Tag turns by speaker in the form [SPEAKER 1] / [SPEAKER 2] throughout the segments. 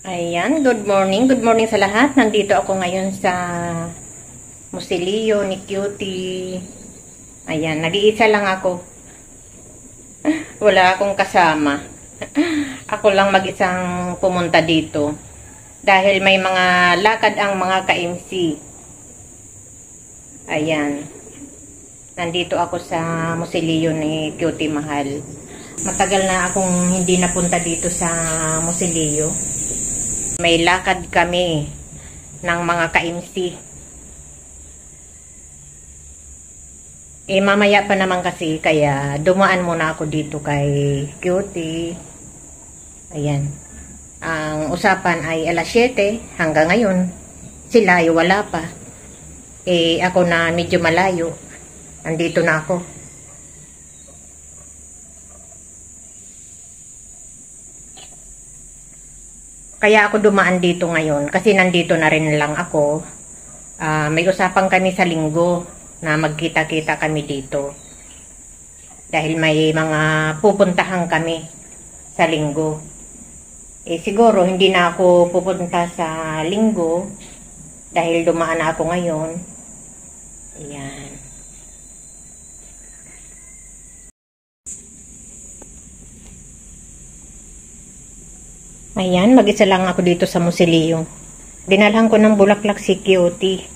[SPEAKER 1] Ayan, good morning. Good morning sa lahat. Nandito ako ngayon sa Musilio ni Cutie. Ayan, nag-iisa lang ako. Wala akong kasama. Ako lang mag-isang pumunta dito. Dahil may mga lakad ang mga ka-MC. Ayan. Nandito ako sa Musilio ni Cutie Mahal. Matagal na akong hindi napunta dito sa Musilio. May lakad kami ng mga ka-MC. Mamaya pa naman kasi, kaya dumaan muna ako dito kay Cutie. Ayan. Ang usapan ay alas 7 hanggang ngayon. Sila ay wala pa. Ako na medyo malayo. Nandito na ako. Kaya ako dumaan dito ngayon kasi nandito na rin lang ako. May usapan kami sa linggo na magkita-kita kami dito. Dahil may mga pupuntahan kami sa linggo. Siguro hindi na ako pupunta sa linggo dahil dumaan na ako ngayon. Ayan. Ayan, mag-isa lang ako dito sa Musilio. Dinalhan ko ng bulaklak si Cutie.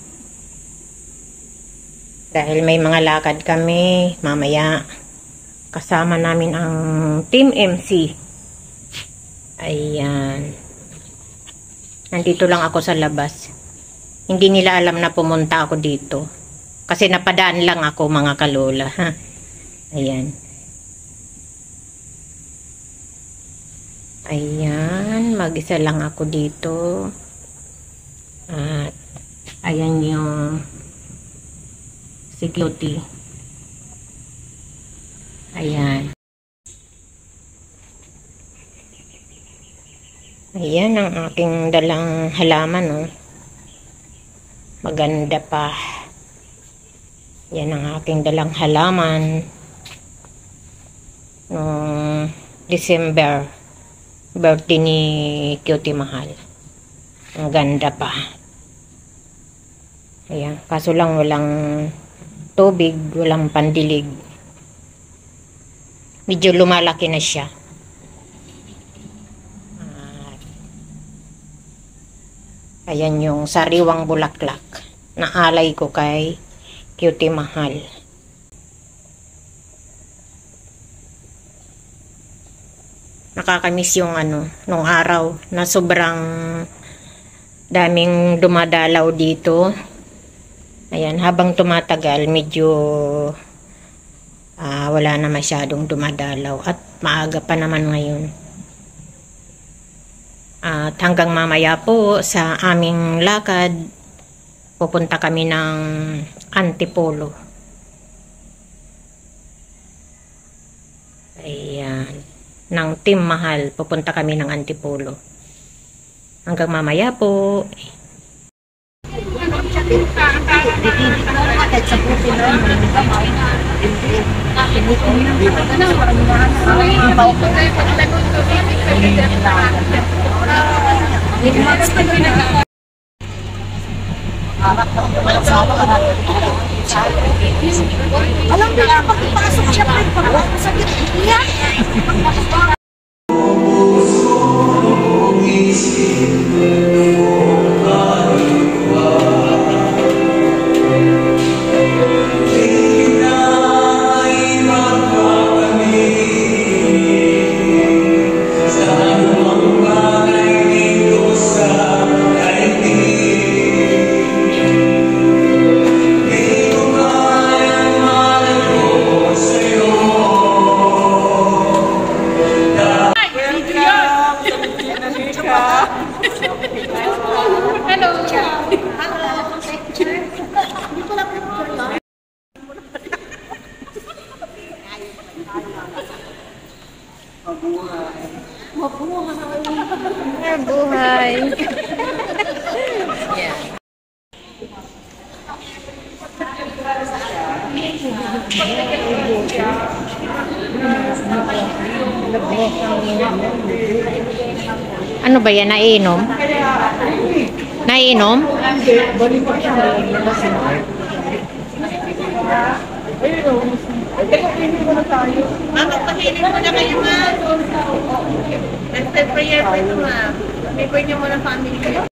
[SPEAKER 1] Dahil may mga lakad kami, mamaya kasama namin ang Team MC. Ayan. Nandito lang ako sa labas. Hindi nila alam na pumunta ako dito. Kasi napadaan lang ako, mga kalola. Ha? Ayan. Ayan, mag-isa lang ako dito. At ayan yung si Cutie. Ayan. Ayan ang aking dalang halaman, oh. Maganda pa. Yan ang aking dalang halaman noong December. Birthday ni Cutie Mahal. Ang ganda pa. Ayan. Kaso lang walang tubig, walang pandilig. Medyo lumalaki na siya. Ayan yung sariwang bulaklak na alay ko kay Cutie Mahal. Nakakamiss yung nung araw na sobrang daming dumadalaw dito. Ayan, habang tumatagal, medyo wala na masyadong dumadalaw at maaga pa naman ngayon. At hanggang mamaya po sa aming lakad, pupunta kami ng Antipolo. Ayan. Ng Team Mahal, pupunta kami ng Antipolo. Hanggang mamaya po.
[SPEAKER 2] Alam mo na, pagpasok siya pa rin para masakit niya.
[SPEAKER 1] Buhay. Yeah. Ano ba yan? Naiinom? Naiinom?
[SPEAKER 2] Magpahilig mo na kayo, ma'am. Nag-prayer pa ito, ma'am. May niyo muna family kayo.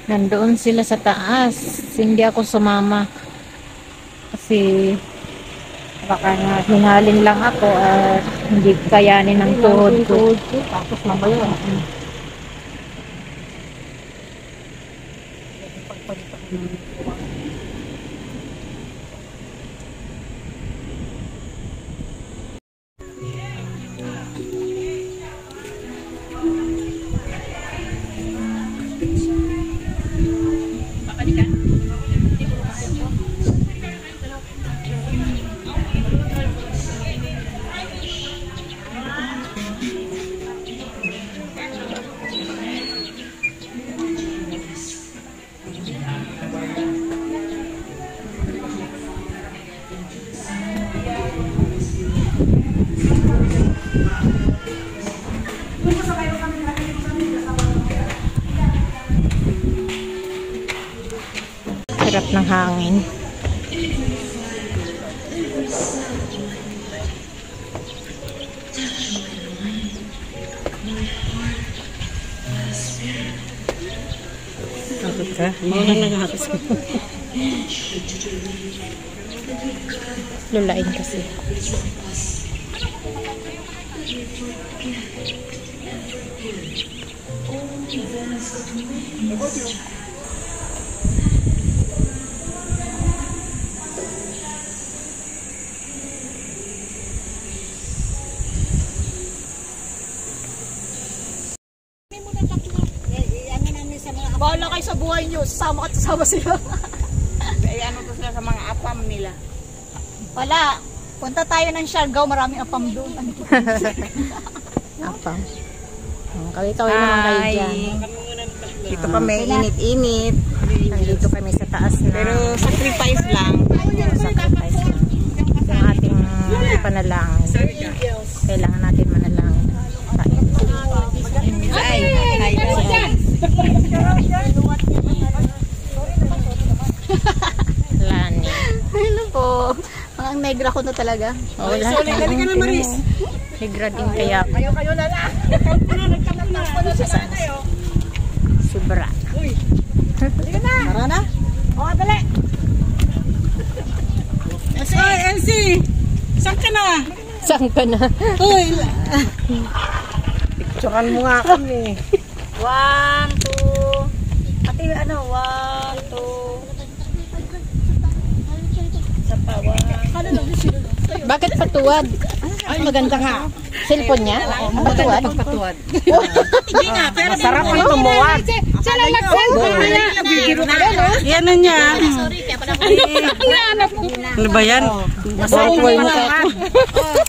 [SPEAKER 1] Nandoon sila sa taas. Hindi ako sumama. Kasi baka nga hinalin lang ako at hindi kayanin ng tuhod ko. Tapos mamaya. Sarap ng hangin. Takot ka? Mga naghakas ko. Lulain kasi.
[SPEAKER 2] Bahala kayo sa buhay nyo. Sasama at sasama sila.
[SPEAKER 3] Ay, ano to sila sa mga apam nila?
[SPEAKER 2] Wala. Punta tayo ng Siargao. Maraming apam doon.
[SPEAKER 1] Apam. Kawin-kawin naman kayo dyan.
[SPEAKER 3] Dito kami, init-init.
[SPEAKER 1] Nandito kami sa taas na.
[SPEAKER 3] Pero sacrifice lang.
[SPEAKER 1] Sacrifice lang. Yung ating panalangin. Kailangan natin manalangin.
[SPEAKER 3] Ay, ay, ay.
[SPEAKER 1] Lani.
[SPEAKER 2] Hello po. Ang negra ko na talaga.
[SPEAKER 1] Oh, lahat.
[SPEAKER 3] Dali ka na, Maris.
[SPEAKER 1] Negra din kaya.
[SPEAKER 3] Kayo na lang.
[SPEAKER 1] Si Bra.
[SPEAKER 3] Tara na. O, dali. Oy, Elsie. Saan ka na?
[SPEAKER 1] Saan ka na?
[SPEAKER 3] Uy. Picturean mo nga kami.
[SPEAKER 2] 1, 2. Ate, ano? 1, 2. Sa pawa.
[SPEAKER 1] Bakit patuwad?
[SPEAKER 3] Ay, maganda nga.
[SPEAKER 1] Cellphone niya? Patuwad?
[SPEAKER 3] Pagpatuwad. Hindi nga, pero masarap ang tumuwad.
[SPEAKER 2] Siya lang nag-cellphone niya.
[SPEAKER 3] Yan na niya.
[SPEAKER 2] Sorry, kaya pala
[SPEAKER 3] Ano ba yan?
[SPEAKER 1] Masarap mo yung mukha ko.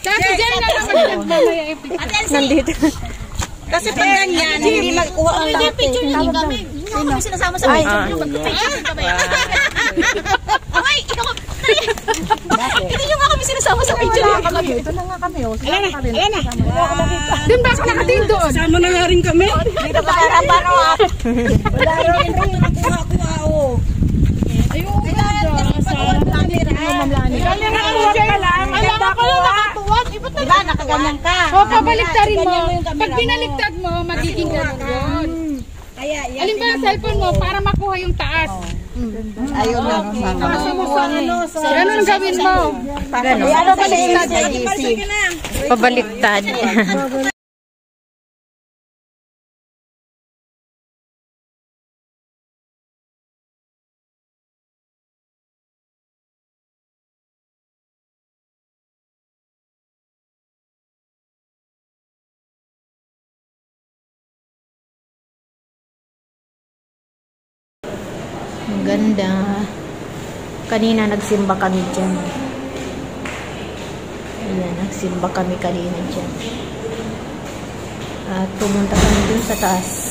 [SPEAKER 2] Kasi dyan na naman nagmamaya.
[SPEAKER 1] Nandito.
[SPEAKER 3] Kasi pag ganyan, hindi magkuha ang lahat.
[SPEAKER 2] Picture niyo kami. Hindi mo kami sinasama sa picture niyo. Magpapicture kami. Ay, ikaw. Hindi niyo nga kami sinasama sa picture niyo.
[SPEAKER 3] Ito na nga kami. Alam na, alam na.
[SPEAKER 2] Doon ba ako nakating doon?
[SPEAKER 3] Sama na nga rin kami. Dito pa kaya ba no? Wala rin rin nakuha ko. Ayun, diba, nakaganyan ka.
[SPEAKER 4] O, pabaliktarin mo. Pag binaligtad mo, magiging gano'n yun. Alin ba ang cellphone mo para makuha yung taas?
[SPEAKER 3] Ayun na.
[SPEAKER 4] Ganun ang gawin mo.
[SPEAKER 3] Ano ba na
[SPEAKER 1] Pabaliktad. Ang ganda. Kanina nagsimba kami dyan. Ayan, nagsimba kami kanina dyan. At pumunta kami dun sa taas.